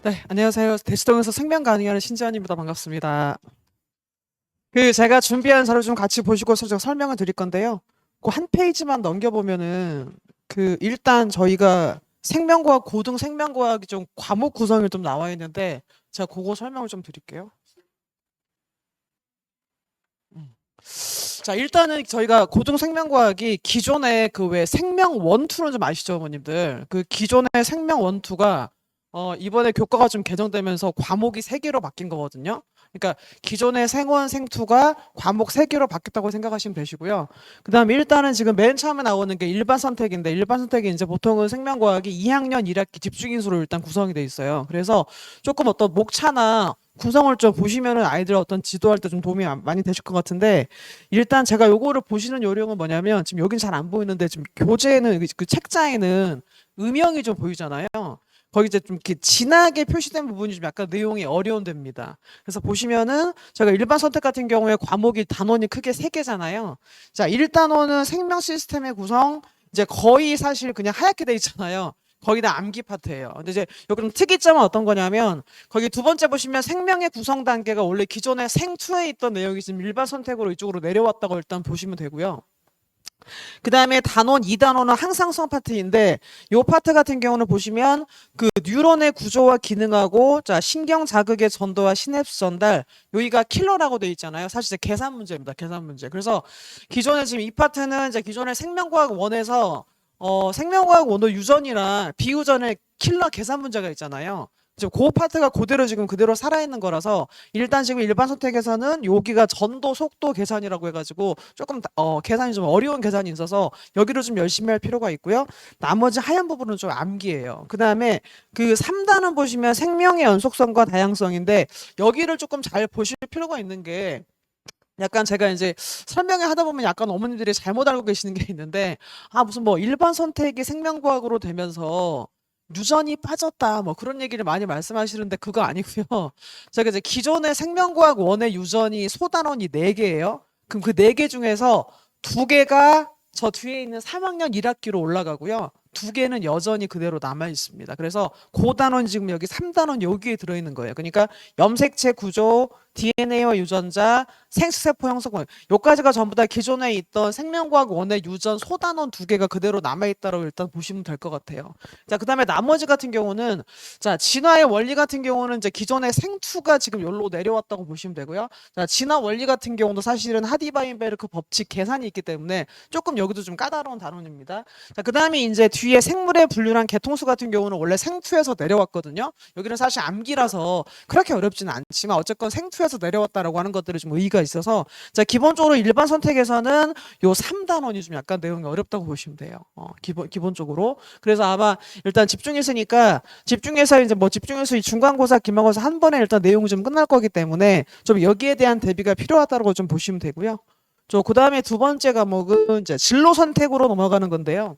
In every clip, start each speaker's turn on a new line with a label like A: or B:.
A: 네, 안녕하세요. 대치동에서 생명 강의하는 신지연입니다. 반갑습니다. 제가 준비한 자료 좀 같이 보시고서 제가 설명을 드릴 건데요. 그 한 페이지만 넘겨보면은 일단 저희가 생명과학, 고등 생명과학이 좀 과목 구성이 좀 나와 있는데 제가 그거 설명을 좀 드릴게요. 음. 자, 일단은 저희가 고등 생명과학이 기존에 그 왜 생명 원투는 좀 아시죠, 어머님들? 그 기존의 생명 원투가 이번에 교과가 좀 개정되면서 과목이 세개로 바뀐 거거든요. 그러니까 기존의 생원, 생투가 과목 세개로 바뀌었다고 생각하시면 되시고요. 그다음에 일단은 지금 맨 처음에 나오는 게 일반 선택인데 일반 선택이 이제 보통은 생명과학이 2학년 1학기 집중인수로 일단 구성이 돼 있어요. 그래서 조금 어떤 목차나 구성을 좀 보시면은 아이들 어떤 지도할 때 좀 도움이 많이 되실 것 같은데 일단 제가 요거를 보시는 요령은 뭐냐면 지금 여긴 잘 안 보이는데 지금 교재는 그 책자에는 음영이 좀 보이잖아요. 거기 이제 좀 이렇게 진하게 표시된 부분이 좀 약간 내용이 어려운 데입니다. 그래서 보시면은 제가 일반 선택 같은 경우에 과목이 단원이 크게 세 개잖아요. 자, 1단원은 생명 시스템의 구성 이제 거의 사실 그냥 하얗게 돼 있잖아요. 거의 다 암기 파트예요. 근데 이제 여기 좀 특이점은 어떤 거냐면 거기 두 번째 보시면 생명의 구성 단계가 원래 기존에 생투에 있던 내용이 지금 일반 선택으로 이쪽으로 내려왔다고 일단 보시면 되고요. 그 다음에 단원 2단원은 항상성 파트인데 요 파트 같은 경우는 보시면 그 뉴런의 구조와 기능하고 자 신경 자극의 전도와 시냅스 전달 여기가 킬러라고 돼 있잖아요. 사실 계산 문제입니다. 계산 문제. 그래서 기존에 지금 이 파트는 이제 기존의 생명과학 원에서 생명과학 원도 유전이랑 비유전의 킬러 계산 문제가 있잖아요. 지금 그 파트가 그대로 지금 그대로 살아있는 거라서 일단 지금 일반 선택에서는 여기가 전도 속도 계산이라고 해가지고 조금 계산이 좀 어려운 계산이 있어서 여기를 좀 열심히 할 필요가 있고요. 나머지 하얀 부분은 좀 암기예요. 그 다음에 그 3단은 보시면 생명의 연속성과 다양성인데 여기를 조금 잘 보실 필요가 있는 게 약간 제가 이제 설명을 하다 보면 약간 어머니들이 잘못 알고 계시는 게 있는데 무슨 뭐 일반 선택이 생명과학으로 되면서 유전이 빠졌다 뭐 그런 얘기를 많이 말씀하시는데 그거 아니고요. 제가 이제 기존의 생명과학 원의 유전이 소단원이 4개예요. 그럼 그 4개 중에서 2개가 저 뒤에 있는 3학년 1학기로 올라가고요. 2개는 여전히 그대로 남아 있습니다. 그래서 고단원 지금 여기 3단원 여기에 들어있는 거예요. 그러니까 염색체 구조, DNA와 유전자, 생수세포 형성, 요까지가 전부 다 기존에 있던 생명과학 원의 유전 소단원 2개가 그대로 남아있다고 일단 보시면 될 것 같아요. 자, 그 다음에 나머지 같은 경우는, 자, 진화의 원리 같은 경우는 이제 기존의 생투가 지금 여기로 내려왔다고 보시면 되고요. 자, 진화 원리 같은 경우도 사실은 하디바인베르크 법칙 계산이 있기 때문에 조금 여기도 좀 까다로운 단원입니다. 자, 그 다음에 이제 뒤에 생물의 분류랑 개통수 같은 경우는 원래 생투에서 내려왔거든요. 여기는 사실 암기라서 그렇게 어렵지는 않지만 어쨌건 생투에서 내려왔다라고 하는 것들이 좀 의의가 있어서 자, 기본적으로 일반 선택에서는 요 3단원이 좀 약간 내용이 어렵다고 보시면 돼요. 기본적으로. 그래서 아마 일단 집중했으니까 집중해서 이제 뭐 집중해서 이 중간고사, 기말고사 한 번에 일단 내용이 좀 끝날 거기 때문에 좀 여기에 대한 대비가 필요하다고 좀 보시면 되고요. 그 다음에 두 번째 과목은 이제 진로 선택으로 넘어가는 건데요.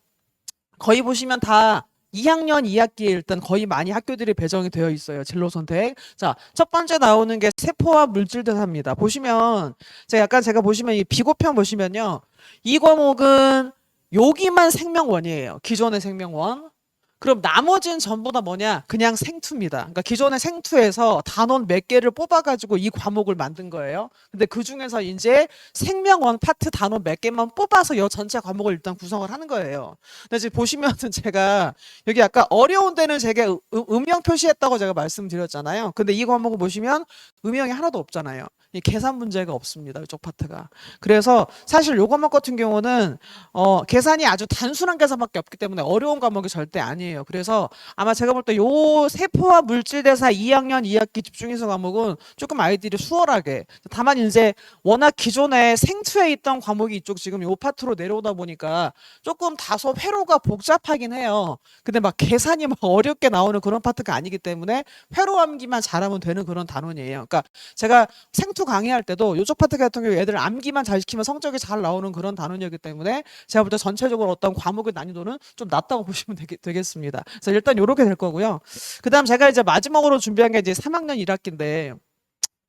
A: 거의 보시면 다 2학년 2학기에 일단 거의 많이 학교들이 배정이 되어 있어요. 진로 선택. 자, 첫 번째 나오는 게 세포와 물질 대사입니다. 보시면 제가 보시면 이 비고편 보시면요. 이 과목은 여기만 생명원이에요. 기존의 생명원. 그럼 나머지는 전부 다 뭐냐? 그냥 생투입니다. 그러니까 기존의 생투에서 단원 몇 개를 뽑아가지고 이 과목을 만든 거예요. 근데 그 중에서 이제 생명원 파트 단원 몇 개만 뽑아서 이 전체 과목을 일단 구성을 하는 거예요. 근데 지금 보시면은 제가 여기 약간 어려운 데는 제가 음영 표시했다고 제가 말씀드렸잖아요. 근데 이 과목을 보시면 음영이 하나도 없잖아요. 이 계산 문제가 없습니다. 이쪽 파트가. 그래서 사실 요 과목 같은 경우는 계산이 아주 단순한 계산밖에 없기 때문에 어려운 과목이 절대 아니에요. 그래서 아마 제가 볼 때 요 세포와 물질대사 2학년 2학기 집중해서 과목은 조금 아이들이 수월하게 다만 이제 워낙 기존에 생투에 있던 과목이 이쪽 지금 요 파트로 내려오다 보니까 조금 다소 회로가 복잡하긴 해요. 근데 막 계산이 막 어렵게 나오는 그런 파트가 아니기 때문에 회로 암기만 잘하면 되는 그런 단원이에요. 그러니까 제가 생투 강의할 때도 요쪽 파트 같은 경우 애들 암기만 잘 시키면 성적이 잘 나오는 그런 단원이기 때문에 제가 볼 때 전체적으로 어떤 과목의 난이도는 좀 낮다고 보시면 되겠습니다. 그래서 일단 요렇게 될 거고요. 그 다음 제가 이제 마지막으로 준비한 게 이제 3학년 1학기인데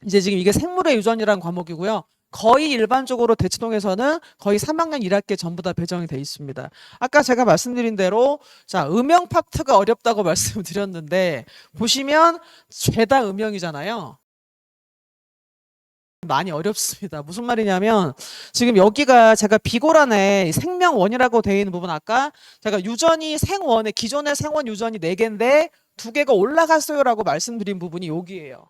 A: 이제 지금 이게 생물의 유전이라는 과목이고요. 거의 일반적으로 대치동에서는 거의 3학년 1학기 전부 다 배정이 돼 있습니다. 아까 제가 말씀드린 대로 자, 음영 파트가 어렵다고 말씀드렸는데 보시면 죄다 음영이잖아요. 많이 어렵습니다. 무슨 말이냐면 지금 여기가 제가 비고란에 생명원이라고 되어 있는 부분 아까 제가 유전이 생원에 기존의 생원 유전이 4개인데 2개가 올라갔어요라고 말씀드린 부분이 여기예요.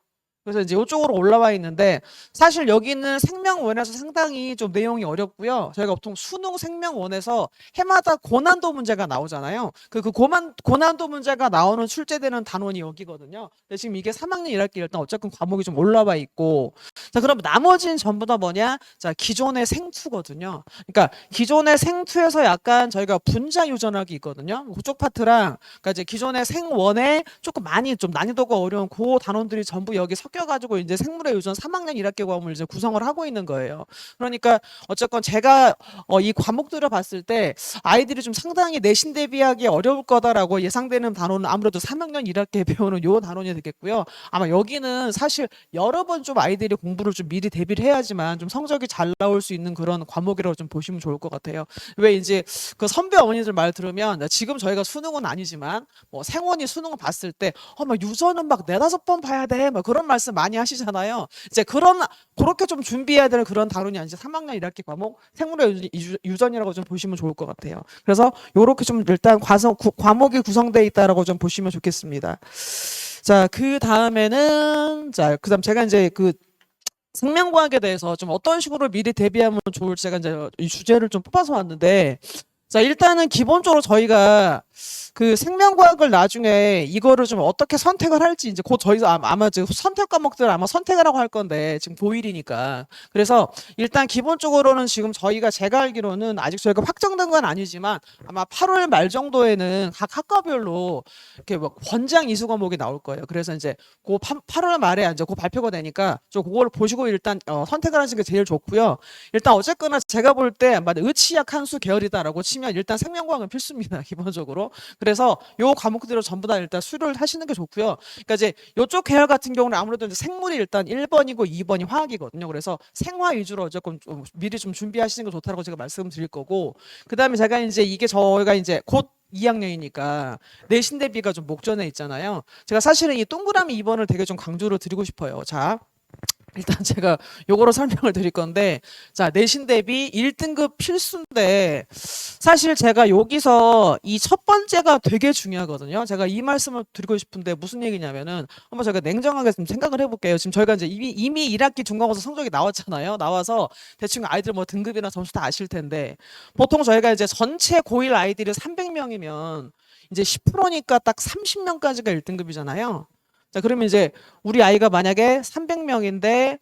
A: 그래서 이제 이쪽으로 올라와 있는데 사실 여기는 생명원에서 상당히 좀 내용이 어렵고요. 저희가 보통 수능 생명원에서 해마다 고난도 문제가 나오잖아요. 고난도 문제가 나오는 출제되는 단원이 여기거든요. 근데 지금 이게 3학년 1학기 일단 어쨌든 과목이 좀 올라와 있고 자, 그럼 나머지는 전부 다 뭐냐? 자, 기존의 생투거든요. 그러니까 기존의 생투에서 약간 저희가 분자 유전학이 있거든요. 그쪽 파트랑 그러니까 이제 기존의 생원에 조금 많이 좀 난이도가 어려운 그 단원들이 전부 여기 섞여가지고 이제 생물의 유전 3학년 1학기 과목을 이제 구성을 하고 있는 거예요. 그러니까 어쨌건 제가 이 과목들을 봤을 때 아이들이 좀 상당히 내신 대비하기 어려울 거다라고 예상되는 단원은 아무래도 3학년 1학기에 배우는 요 단원이 되겠고요. 아마 여기는 사실 여러 번 좀 아이들이 공부를 좀 미리 대비를 해야지만 좀 성적이 잘 나올 수 있는 그런 과목이라고 좀 보시면 좋을 것 같아요. 왜 이제 그 선배 어머니들 말 들으면 지금 저희가 수능은 아니지만 뭐 생원이 수능을 봤을 때 막 유전은 막 4-5번 봐야 돼. 막 그런 말씀 많이 하시잖아요. 이제 그렇게 좀 준비해야 될 그런 단원이 아니지 3학년 1학기 과목 생물의 유전이라고 좀 보시면 좋을 것 같아요. 그래서 요렇게 좀 일단 과목이 구성되어 있다라고 좀 보시면 좋겠습니다. 자, 그 다음에는 자, 그다음 제가 이제 그 생명과학에 대해서 좀 어떤 식으로 미리 대비하면 좋을지 제가 이제 이 주제를 좀 뽑아서 왔는데 자, 일단은 기본적으로 저희가 그 생명과학을 나중에 이거를 좀 어떻게 선택을 할지 이제 곧 저희가 아마 지금 선택 과목들 아마 선택을 하고 할 건데 지금 고1이니까 그래서 일단 기본적으로는 지금 제가 알기로는 아직 저희가 확정된 건 아니지만 아마 8월 말 정도에는 각 학과별로 이렇게 뭐 권장 이수 과목이 나올 거예요. 그래서 이제 그 8월 말에 이제 그 발표가 되니까 저 그걸 보시고 일단 선택을 하시는 게 제일 좋고요. 일단 어쨌거나 제가 볼 때 의치학 한수 계열이다라고 치면 일단 생명과학은 필수입니다. 기본적으로. 그래서 요 과목들을 전부 다 일단 수료를 하시는 게 좋고요. 그러니까 이제 요쪽 계열 같은 경우는 아무래도 이제 생물이 일단 1번이고 2번이 화학이거든요. 그래서 생화 위주로 어쨌건 좀 미리 좀 준비하시는 게 좋다라고 제가 말씀드릴 거고 그다음에 제가 이제 이게 저희가 이제 곧 2학년이니까 내신 대비가 좀 목전에 있잖아요. 제가 사실은 이 동그라미 2번을 되게 좀 강조를 드리고 싶어요. 자, 일단 제가 요거로 설명을 드릴 건데 자 내신 대비 1등급 필수인데 사실 제가 여기서 이 첫 번째가 되게 중요하거든요. 제가 이 말씀을 드리고 싶은데 무슨 얘기냐면은 한번 제가 냉정하게 좀 생각을 해볼게요. 지금 저희가 이제 이미 1학기 중간고사 성적이 나왔잖아요. 나와서 대충 아이들 뭐 등급이나 점수 다 아실 텐데 보통 저희가 이제 전체 고1 아이들이 300명이면 이제 10%니까 딱 30명까지가 1등급이잖아요. 자, 그러면 이제 우리 아이가 만약에 300명인데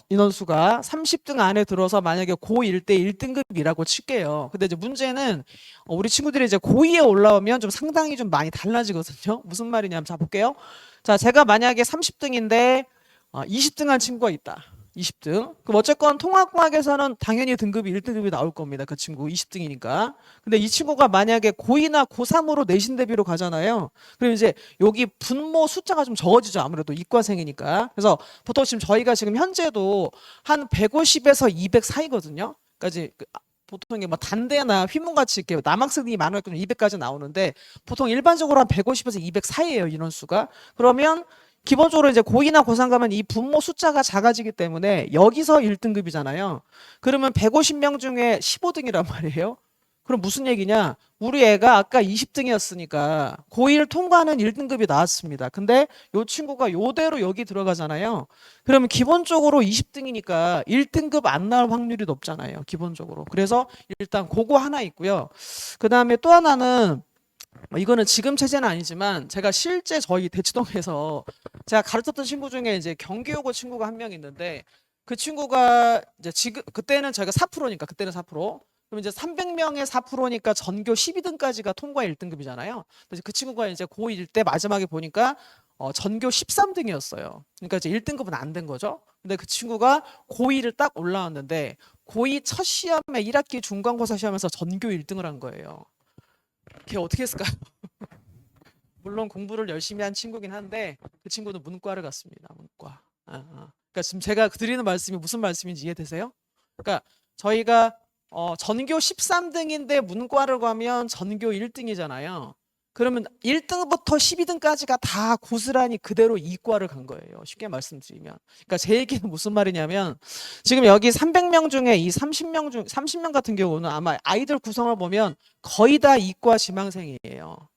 A: 인원수가 30등 안에 들어서 만약에 고1 때 1등급이라고 칠게요. 근데 이제 문제는 우리 친구들이 이제 고2에 올라오면 좀 상당히 좀 많이 달라지거든요. 무슨 말이냐면 자 볼게요. 자, 제가 만약에 30등인데 20등 한 친구가 있다. 20등. 그럼 어쨌건 통합과학에서는 당연히 등급이 1등급이 나올 겁니다. 그 친구 20등이니까. 근데 이 친구가 만약에 고2나 고3으로 내신 대비로 가잖아요. 그럼 이제 여기 분모 숫자가 좀 적어지죠. 아무래도 이과생이니까. 그래서 보통 지금 저희가 지금 현재도 한 150에서 200 사이거든요. 그러니까 이제 보통 이게 뭐 단대나 휘문같이 이렇게 남학생이 많으면 200까지 나오는데 보통 일반적으로 한 150에서 200 사이예요. 인원수가. 그러면 기본적으로 이제 고2나 고3 가면 이 분모 숫자가 작아지기 때문에 여기서 1등급이잖아요. 그러면 150명 중에 15등이란 말이에요. 그럼 무슨 얘기냐? 우리 애가 아까 20등이었으니까 고1 통과는 1등급이 나왔습니다. 근데 요 친구가 요대로 여기 들어가잖아요. 그러면 기본적으로 20등이니까 1등급 안 나올 확률이 높잖아요. 기본적으로. 그래서 일단 그거 하나 있고요. 그 다음에 또 하나는 이거는 지금 체제는 아니지만 제가 실제 저희 대치동에서 제가 가르쳤던 친구 중에 이제 경기여고 친구가 한 명 있는데 그 친구가 이제 지금 그때는 저희가 4%니까 그때는 4%. 그럼 이제 300명의 4%니까 전교 12등까지가 통과 1등급이잖아요. 그래서 그 친구가 이제 고1 때 마지막에 보니까 전교 13등이었어요. 그러니까 이제 1등급은 안 된 거죠. 근데 그 친구가 고2를 딱 올라왔는데 고2 첫 시험에 1학기 중간고사 시험에서 전교 1등을 한 거예요. 걔 어떻게 했을까요? 물론 공부를 열심히 한 친구긴 한데 그 친구는 문과를 갔습니다. 문과. 그러니까 지금 제가 드리는 말씀이 무슨 말씀인지 이해되세요? 그러니까 저희가 전교 13등인데 문과를 가면 전교 1등이잖아요. 그러면 1등부터 12등까지가 다 고스란히 그대로 이과를 간 거예요. 쉽게 말씀드리면. 그러니까 제 얘기는 무슨 말이냐면 지금 여기 300명 중에 이 30명 같은 경우는 아마 아이들 구성을 보면 거의 다 이과 지망생이에요.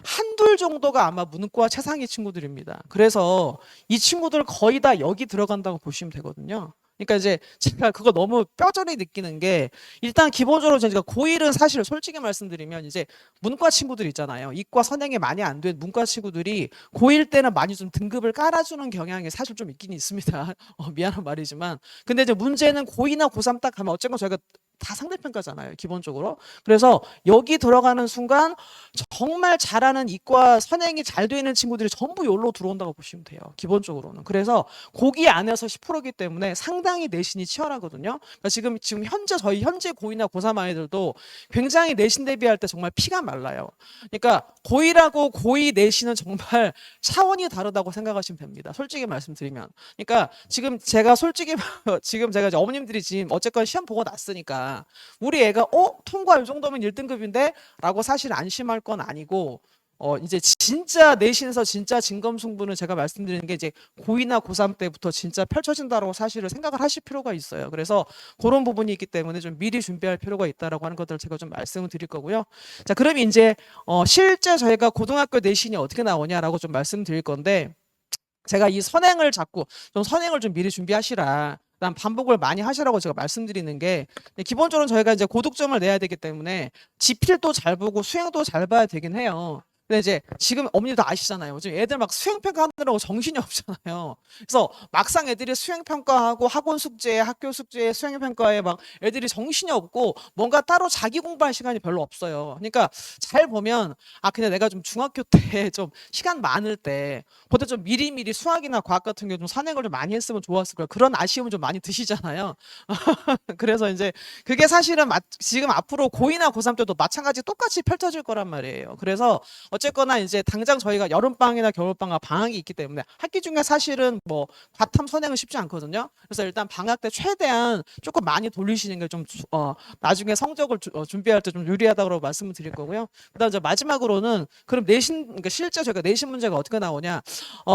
A: 한둘 정도가 아마 문과 최상위 친구들입니다. 그래서 이 친구들 거의 다 여기 들어간다고 보시면 되거든요. 그러니까 이제 제가 그거 너무 뼈저리 느끼는 게 일단 기본적으로 제가 고1은 사실 솔직히 말씀드리면 이제 문과 친구들 있잖아요. 이과 선행이 많이 안 된 문과 친구들이 고1 때는 많이 좀 등급을 깔아주는 경향이 사실 좀 있긴 있습니다. 미안한 말이지만. 근데 이제 문제는 고2나 고3 딱 가면 어쨌건 저희가 다 상대평가잖아요, 기본적으로. 그래서 여기 들어가는 순간 정말 잘하는 이과 선행이 잘 되는 친구들이 전부 여기로 들어온다고 보시면 돼요, 기본적으로는. 그래서 거기 안에서 10%이기 때문에 상당히 내신이 치열하거든요. 그러니까 지금 현재 저희 현재 고2나 고3 아이들도 굉장히 내신 대비할 때 정말 피가 말라요. 그러니까 고1하고 고2 내신은 정말 차원이 다르다고 생각하시면 됩니다, 솔직히 말씀드리면. 그러니까 지금 제가 솔직히 지금 제가 이제 어머님들이 지금 어쨌건 시험 보고 났으니까 우리 애가 통과 이 정도면 1등급인데 라고 사실 안심할 건 아니고 이제 진짜 내신에서 진짜 진검승부는 제가 말씀드리는 게 이제 고2나 고3 때부터 진짜 펼쳐진다고 사실을 생각을 하실 필요가 있어요. 그래서 그런 부분이 있기 때문에 좀 미리 준비할 필요가 있다라고 하는 것들을 제가 좀 말씀을 드릴 거고요. 자, 그럼 이제 실제 저희가 고등학교 내신이 어떻게 나오냐라고 좀 말씀드릴 건데, 제가 이 선행을 자꾸 선행을 좀 미리 준비하시라, 그다음 반복을 많이 하시라고 제가 말씀드리는 게, 기본적으로 저희가 이제 고득점을 내야 되기 때문에 지필도 잘 보고 수행도 잘 봐야 되긴 해요. 근데 이제 지금 어머니도 아시잖아요. 지금 애들 막 수행평가 하느라고 정신이 없잖아요. 그래서 막상 애들이 수행평가하고 학원 숙제, 학교 숙제, 수행평가에 막 애들이 정신이 없고 뭔가 따로 자기 공부할 시간이 별로 없어요. 그러니까 잘 보면 근데 내가 좀 중학교 때 좀 시간 많을 때 그때 좀 미리미리 수학이나 과학 같은 게 좀 선행을 좀 많이 했으면 좋았을 거예요. 그런 아쉬움을 좀 많이 드시잖아요. 그래서 이제 그게 사실은 지금 앞으로 고2나 고3 때도 마찬가지 똑같이 펼쳐질 거란 말이에요. 그래서 어쨌거나 이제 당장 저희가 여름방학이나 겨울방학 방학이 있기 때문에 학기 중에 사실은 뭐 과탐 선행은 쉽지 않거든요. 그래서 일단 방학 때 최대한 조금 많이 돌리시는 게 좀 나중에 성적을 준비할 때 좀 유리하다고 말씀을 드릴 거고요. 그다음 이제 마지막으로는 그럼 내신, 그러니까 실제 저희가 내신 문제가 어떻게 나오냐?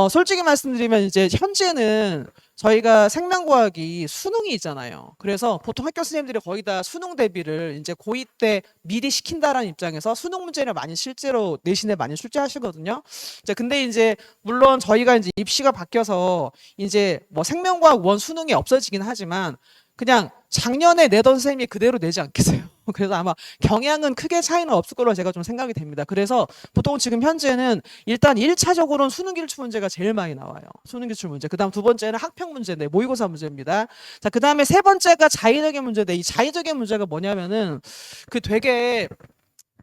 A: 솔직히 말씀드리면 이제 현재는 저희가 생명과학이 수능이 있잖아요. 그래서 보통 학교 선생님들이 거의 다 수능 대비를 이제 고2 때 미리 시킨다라는 입장에서 수능 문제를 많이 실제로 내신에 많이 출제하시거든요. 근데 이제 물론 저희가 이제 입시가 바뀌어서 이제 뭐 생명과학 원 수능이 없어지긴 하지만 그냥 작년에 내던 선생님이 그대로 내지 않겠어요. 그래서 아마 경향은 크게 차이는 없을 거로 제가 좀 생각이 됩니다. 그래서 보통 지금 현재는 일단 1차적으로는 수능 기출 문제가 제일 많이 나와요. 수능 기출 문제. 그다음 두 번째는 학평 문제인데 모의고사 문제입니다. 자, 그다음에 세 번째가 자의적인 문제인데, 이 자의적인 문제가 뭐냐면은 되게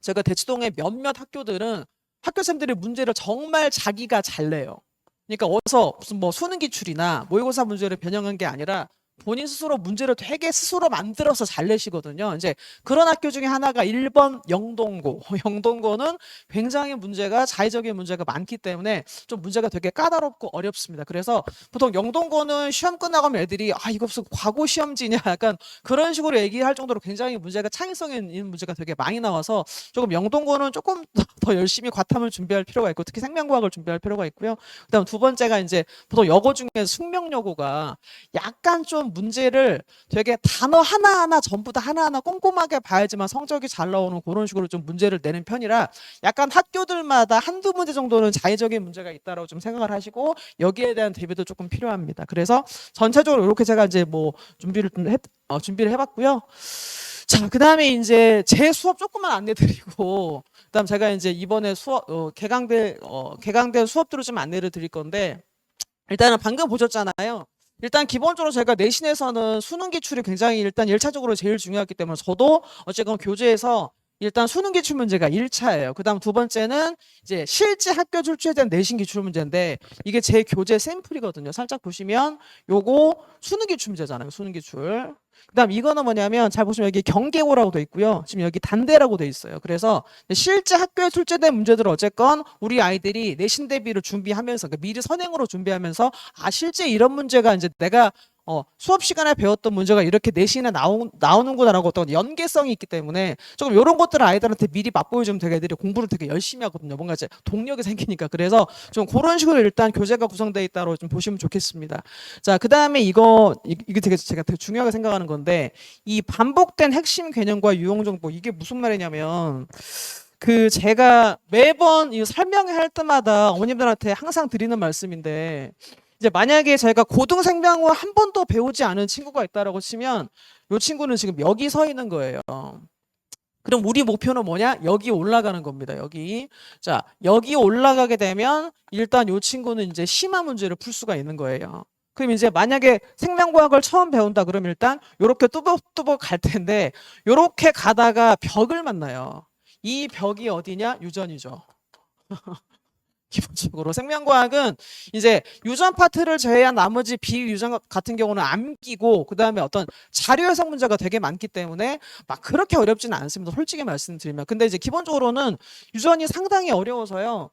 A: 제가 대치동의 몇몇 학교들은 학교생들이 문제를 정말 자기가 잘 내요. 그러니까 어디서 무슨 뭐 수능 기출이나 모의고사 문제를 변형한 게 아니라 본인 스스로 문제를 되게 스스로 만들어서 잘 내시거든요. 이제 그런 학교 중에 하나가 1번 영동고. 영동고는 굉장히 자의적인 문제가 많기 때문에 좀 문제가 되게 까다롭고 어렵습니다. 그래서 보통 영동고는 시험 끝나가면 애들이 이거 무슨 과거 시험지냐 약간 그런 식으로 얘기할 정도로 굉장히 문제가 창의성 있는 문제가 되게 많이 나와서 조금 영동고는 조금 더 열심히 과탐을 준비할 필요가 있고, 특히 생명과학을 준비할 필요가 있고요. 그다음 두 번째가 이제 보통 여고 중에 숙명여고가 약간 좀 문제를 되게 단어 하나하나 전부 다 하나하나 꼼꼼하게 봐야지만 성적이 잘 나오는 그런 식으로 좀 문제를 내는 편이라 약간 학교들마다 한두 문제 정도는 자의적인 문제가 있다고 좀 생각을 하시고 여기에 대한 대비도 조금 필요합니다. 그래서 전체적으로 이렇게 제가 이제 뭐 준비를 해봤고요. 자, 그다음에 이제 제 수업 조금만 안내드리고, 그다음 제가 이제 이번에 개강대 수업들을 좀 안내를 드릴 건데, 일단은 방금 보셨잖아요. 일단 기본적으로 제가 내신에서는 수능 기출이 굉장히 일단 1차적으로 제일 중요하기 때문에 저도 어쨌건 교재에서 일단 수능 기출 문제가 1차예요. 그다음 두 번째는 이제 실제 학교 출제에 대한 내신 기출 문제인데 이게 제 교재 샘플이거든요. 살짝 보시면 요거 수능 기출 문제잖아요. 수능 기출. 그다음 이거는 뭐냐면 잘 보시면 여기 경계고라고 돼 있고요. 지금 여기 단대라고 돼 있어요. 그래서 실제 학교에 출제된 문제들은 어쨌건 우리 아이들이 내신 대비를 준비하면서 그러니까 미리 선행으로 준비하면서 아 실제 이런 문제가 이제 내가 수업 시간에 배웠던 문제가 이렇게 내신에 나오는구나라고 어떤 연계성이 있기 때문에 조금 이런 것들을 아이들한테 미리 맛보여주면 되게 애들이 공부를 되게 열심히 하거든요. 뭔가 이제 동력이 생기니까. 그래서 좀 그런 식으로 일단 교재가 구성되어 있다고 좀 보시면 좋겠습니다. 자, 그 다음에 이게 되게 제가 되게 중요하게 생각하는 건데 이 반복된 핵심 개념과 유형 정보 이게 무슨 말이냐면 그 제가 매번 이 설명할 때마다 어머님들한테 항상 드리는 말씀인데 이제 만약에 저희가 고등 생명을 한 번도 배우지 않은 친구가 있다라고 치면 이 친구는 지금 여기 서 있는 거예요. 그럼 우리 목표는 뭐냐? 여기 올라가는 겁니다. 여기. 자, 여기 올라가게 되면 일단 이 친구는 이제 심화 문제를 풀 수가 있는 거예요. 그럼 이제 만약에 생명과학을 처음 배운다 그러면 일단 요렇게 뚜벅뚜벅 갈 텐데 요렇게 가다가 벽을 만나요. 이 벽이 어디냐? 유전이죠. 기본적으로 생명과학은 이제 유전 파트를 제외한 나머지 비유전 같은 경우는 안 끼고 그 다음에 어떤 자료 해석 문제가 되게 많기 때문에 막 그렇게 어렵지는 않습니다. 솔직히 말씀드리면. 근데 이제 기본적으로는 유전이 상당히 어려워서요.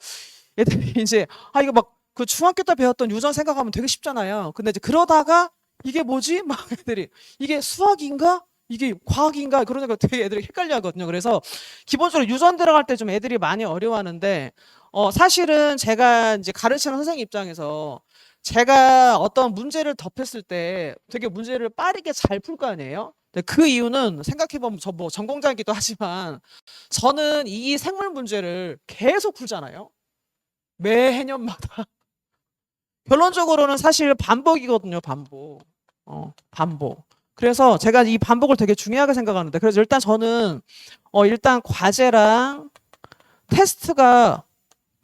A: 얘들이 이제 이거 막 그 중학교 때 배웠던 유전 생각하면 되게 쉽잖아요. 근데 이제 그러다가 이게 뭐지? 막 애들이 이게 수학인가? 이게 과학인가? 그러니까 되게 애들이 헷갈려 하거든요. 그래서 기본적으로 유전 들어갈 때 좀 애들이 많이 어려워하는데 사실은 제가 이제 가르치는 선생님 입장에서 제가 어떤 문제를 덮였을 때 되게 문제를 빠르게 잘 풀 거 아니에요? 그 이유는 생각해보면 저 뭐 전공자이기도 하지만 저는 이 생물 문제를 계속 풀잖아요. 매 해년마다. 결론적으로는 사실 반복이거든요. 반복. 그래서 제가 이 반복을 되게 중요하게 생각하는데 그래서 일단 저는 일단 과제랑 테스트가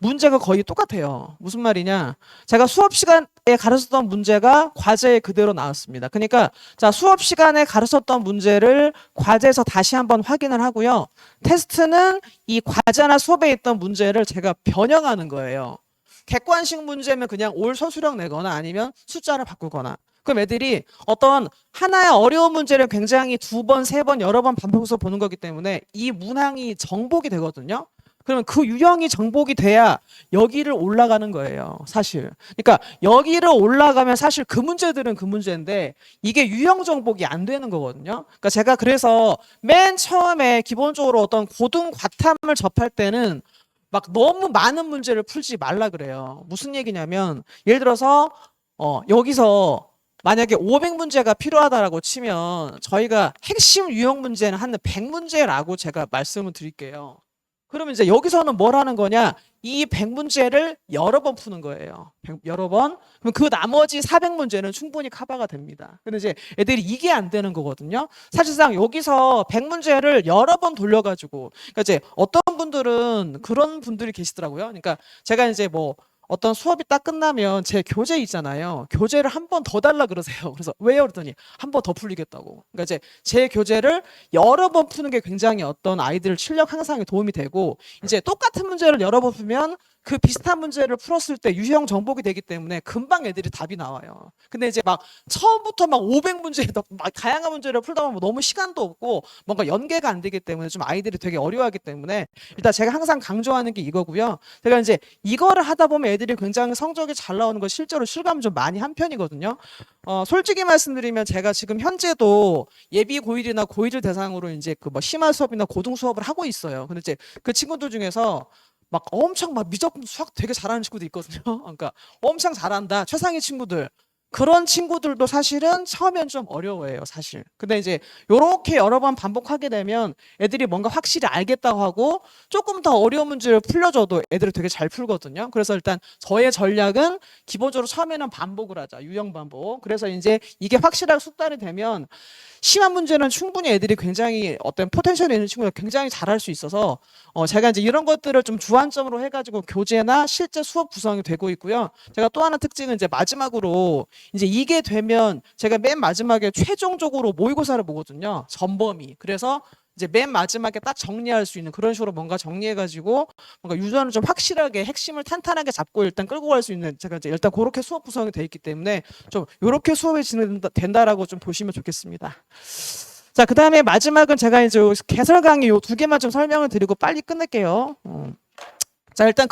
A: 문제가 거의 똑같아요. 무슨 말이냐? 제가 수업 시간에 가르쳤던 문제가 과제에 그대로 나왔습니다. 그러니까 자 수업 시간에 가르쳤던 문제를 과제에서 다시 한번 확인을 하고요. 테스트는 이 과제나 수업에 있던 문제를 제가 변형하는 거예요. 객관식 문제면 그냥 올 서술형 내거나 아니면 숫자를 바꾸거나 그럼 애들이 어떤 하나의 어려운 문제를 굉장히 두 번, 세 번, 여러 번 반복해서 보는 거기 때문에 이 문항이 정복이 되거든요. 그러면 그 유형이 정복이 돼야 여기를 올라가는 거예요. 사실. 그러니까 여기를 올라가면 사실 그 문제들은 그 문제인데 이게 유형 정복이 안 되는 거거든요. 그러니까 제가 그래서 맨 처음에 기본적으로 어떤 고등 과탐을 접할 때는 막 너무 많은 문제를 풀지 말라 그래요. 무슨 얘기냐면 예를 들어서 여기서 만약에 500문제가 필요하다라고 치면 저희가 핵심 유형 문제는 한 100문제라고 제가 말씀을 드릴게요. 그러면 이제 여기서는 뭘 하는 거냐? 이 100문제를 여러 번 푸는 거예요. 여러 번. 그럼 그 나머지 400문제는 충분히 커버가 됩니다. 근데 이제 애들이 이게 안 되는 거거든요. 사실상 여기서 100문제를 여러 번 돌려가지고, 그러니까 이제 어떤 분들은 그런 분들이 계시더라고요. 그러니까 제가 이제 뭐 어떤 수업이 딱 끝나면 제 교재 있잖아요. 교재를 한 번 더 달라 그러세요. 그래서 왜요? 그랬더니 한 번 더 풀리겠다고. 그러니까 이제 제 교재를 여러 번 푸는 게 굉장히 어떤 아이들 실력 향상에 도움이 되고 이제 똑같은 문제를 여러 번 풀면 그 비슷한 문제를 풀었을 때 유형 정복이 되기 때문에 금방 애들이 답이 나와요. 근데 이제 막 처음부터 막 500문제 막 다양한 문제를 풀다 보면 너무 시간도 없고 뭔가 연계가 안 되기 때문에 좀 아이들이 되게 어려워하기 때문에 일단 제가 항상 강조하는 게 이거고요. 제가 이제 이거를 하다 보면 애들이 굉장히 성적이 잘 나오는 거 실제로 실감을 좀 많이 한 편이거든요. 솔직히 말씀드리면 제가 지금 현재도 예비 고1이나 고1을 대상으로 이제 그 뭐 심화 수업이나 고등 수업을 하고 있어요. 근데 이제 그 친구들 중에서 막 엄청 막 미적분 수학 되게 잘하는 친구도 있거든요. 그러니까 엄청 잘한다. 최상위 친구들. 그런 친구들도 사실은 처음엔 좀 어려워해요, 사실. 근데 이제 요렇게 여러 번 반복하게 되면 애들이 뭔가 확실히 알겠다고 하고 조금 더 어려운 문제를 풀려줘도 애들이 되게 잘 풀거든요. 그래서 일단 저의 전략은 기본적으로 처음에는 반복을 하자. 유형 반복. 그래서 이제 이게 확실하게 숙달이 되면 심한 문제는 충분히 애들이 굉장히 어떤 포텐셜이 있는 친구가 굉장히 잘할 수 있어서 제가 이제 이런 것들을 좀 주안점으로 해가지고 교재나 실제 수업 구성이 되고 있고요. 제가 또 하나 특징은 이제 마지막으로 이제 이게 되면 제가 맨 마지막에 최종적으로 모의고사를 보거든요. 전범위. 그래서 이제 맨 마지막에 딱 정리할 수 있는 그런 식으로 뭔가 정리해가지고 뭔가 유전을 좀 확실하게 핵심을 탄탄하게 잡고 일단 끌고 갈 수 있는 제가 이제 일단 그렇게 수업 구성이 돼 있기 때문에 좀 이렇게 수업이 진행된다라고 좀 보시면 좋겠습니다. 자, 그 다음에 마지막은 제가 이제 개설 강의 요 두 개만 좀 설명을 드리고 빨리 끝낼게요. 자, 일단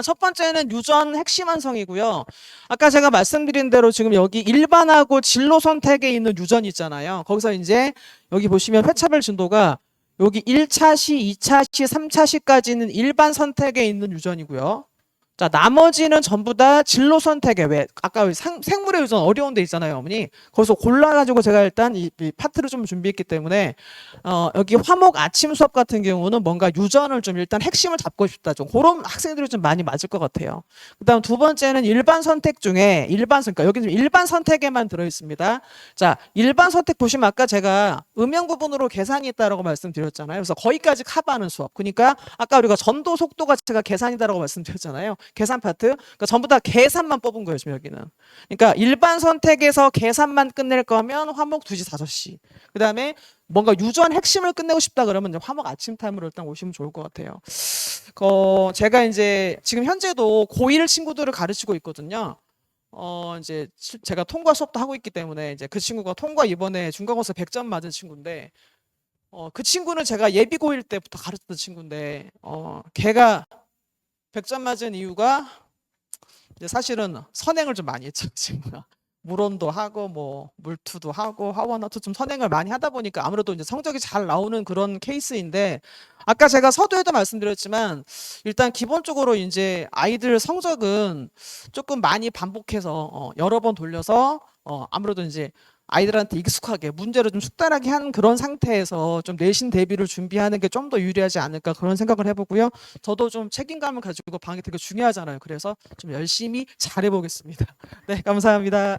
A: 첫 번째는 유전 핵심 완성이고요. 아까 제가 말씀드린 대로 지금 여기 일반하고 진로 선택에 있는 유전 있잖아요. 거기서 이제 여기 보시면 회차별 진도가 여기 1차 시, 2차 시, 3차 시까지는 일반 선택에 있는 유전이고요. 자, 나머지는 전부 다 진로 선택에 왜 아까 생물의 유전 어려운 데 있잖아요, 어머니. 거기서 골라가지고 제가 일단 이 파트를 좀 준비했기 때문에 여기 화목 아침 수업 같은 경우는 뭔가 유전을 좀 일단 핵심을 잡고 싶다. 좀 그런 학생들이 좀 많이 맞을 것 같아요. 그다음 두 번째는 일반 선택 중에 그러니까 여기 일반 선택에만 들어 있습니다. 자, 일반 선택 보시면 아까 제가 음영 부분으로 계산이 있다라고 말씀드렸잖아요. 그래서 거기까지 커버하는 수업. 그러니까 아까 우리가 전도 속도가 제가 계산이다라고 말씀드렸잖아요. 계산 파트. 그러니까 전부 다 계산만 뽑은 거예요, 지금 여기는. 그러니까 일반 선택에서 계산만 끝낼 거면 화목 2시, 5시. 그 다음에 뭔가 유전 핵심을 끝내고 싶다 그러면 이제 화목 아침 타임으로 일단 오시면 좋을 것 같아요. 제가 이제 지금 현재도 고1 친구들을 가르치고 있거든요. 이제 제가 통과 수업도 하고 있기 때문에 이제 그 친구가 통과 이번에 중간고사 100점 맞은 친구인데 그 친구는 제가 예비 고1 때부터 가르쳤던 친구인데 걔가 100점 맞은 이유가 이제 사실은 선행을 좀 많이 했죠, 친구가. 물온도 하고 뭐 물투도 하고 하원화투 좀 선행을 많이 하다 보니까 아무래도 이제 성적이 잘 나오는 그런 케이스인데 아까 제가 서두에도 말씀드렸지만 일단 기본적으로 이제 아이들 성적은 조금 많이 반복해서 여러 번 돌려서 아무래도 이제 아이들한테 익숙하게 문제를 좀 숙달하게 하는 그런 상태에서 좀 내신 대비를 준비하는 게 좀 더 유리하지 않을까 그런 생각을 해보고요. 저도 좀 책임감을 가지고 방이 되게 중요하잖아요. 그래서 좀 열심히 잘해보겠습니다. 네, 감사합니다.